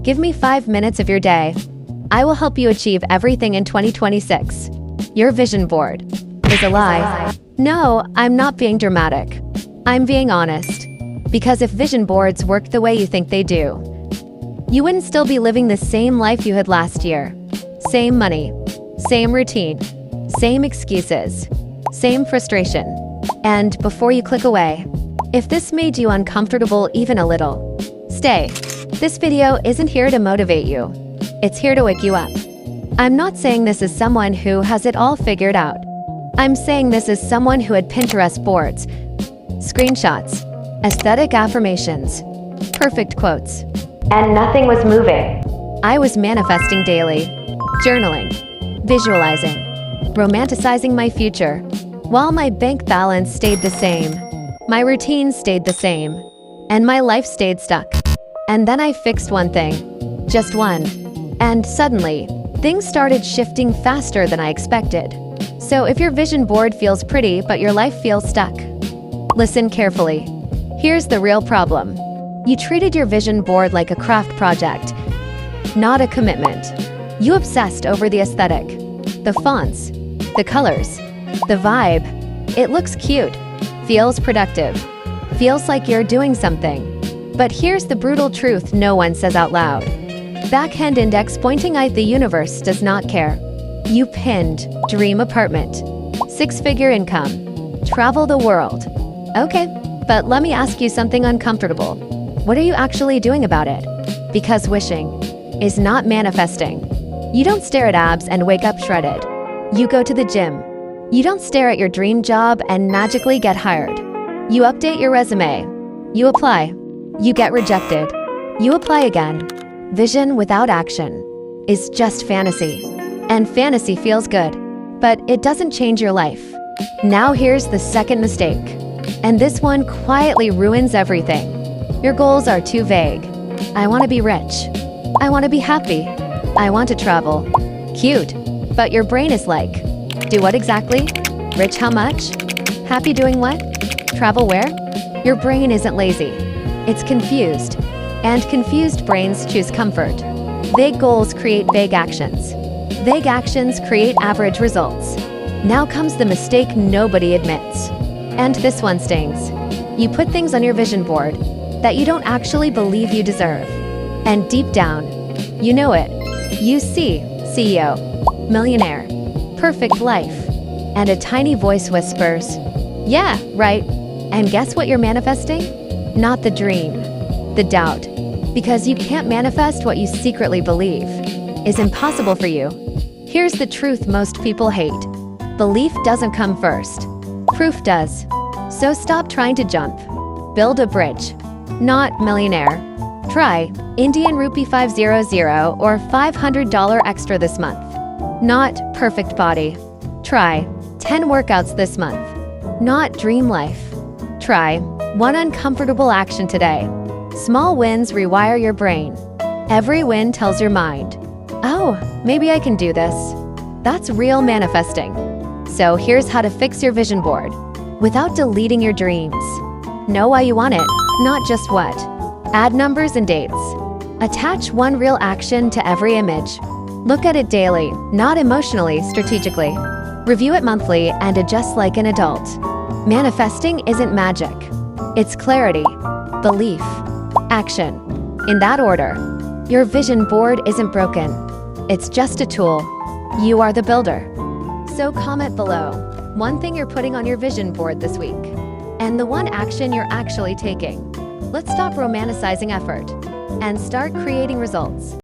Give me 5 minutes of your day. I will help you achieve everything in 2026. Your vision board is a lie. No, I'm not being dramatic. I'm being honest. Because if vision boards worked the way you think they do, you wouldn't still be living the same life you had last year. Same money, same routine, same excuses, same frustration. And before you click away, if this made you uncomfortable even a little, stay. This video isn't here to motivate you. It's here to wake you up. I'm not saying this as someone who has it all figured out. I'm saying this as someone who had Pinterest boards, screenshots, aesthetic affirmations, perfect quotes, and nothing was moving. I was manifesting daily, journaling, visualizing, romanticizing my future, while my bank balance stayed the same, my routine stayed the same, and my life stayed stuck. And then I fixed one thing, just one, and suddenly, things started shifting faster than I expected. So if your vision board feels pretty but your life feels stuck, listen carefully. Here's the real problem. You treated your vision board like a craft project, not a commitment. You obsessed over the aesthetic, the fonts, the colors, the vibe. It looks cute, feels productive, feels like you're doing something. But here's the brutal truth no one says out loud. Backhand index pointing at the universe does not care. You pinned dream apartment, 6-figure income, travel the world. Okay, but let me ask you something uncomfortable. What are you actually doing about it? Because wishing is not manifesting. You don't stare at abs and wake up shredded. You go to the gym. You don't stare at your dream job and magically get hired. You update your resume. You apply. You get rejected. You apply again. Vision without action is just fantasy. And fantasy feels good, but it doesn't change your life. Now here's the second mistake. And this one quietly ruins everything. Your goals are too vague. I want to be rich. I want to be happy. I want to travel. Cute. But your brain is like, do what exactly? Rich how much? Happy doing what? Travel where? Your brain isn't lazy. It's confused. And confused brains choose comfort. Vague goals create vague actions. Vague actions create average results. Now comes the mistake nobody admits. And this one stings. You put things on your vision board that you don't actually believe you deserve. And deep down, you know it. You see CEO, millionaire, perfect life. And a tiny voice whispers, yeah, right. And guess what you're manifesting? Not the dream, the doubt. Because you can't manifest what you secretly believe is impossible for you. Here's the truth most people hate. Belief doesn't come first. Proof does. So stop trying to jump. Build a bridge. Not millionaire. Try Indian rupee 500 or $500 extra this month. Not perfect body. Try 10 workouts this month. Not dream life. Try one uncomfortable action today. Small wins rewire your brain. Every win tells your mind, oh, maybe I can do this. That's real manifesting. So here's how to fix your vision board without deleting your dreams. Know why you want it, not just what. Add numbers and dates. Attach one real action to every image. Look at it daily, not emotionally, strategically. Review it monthly and adjust like an adult. Manifesting isn't magic. It's clarity, belief, action. In that order. Your vision board isn't broken. It's just a tool. You are the builder. So comment below one thing you're putting on your vision board this week, and the one action you're actually taking. Let's stop romanticizing effort and start creating results.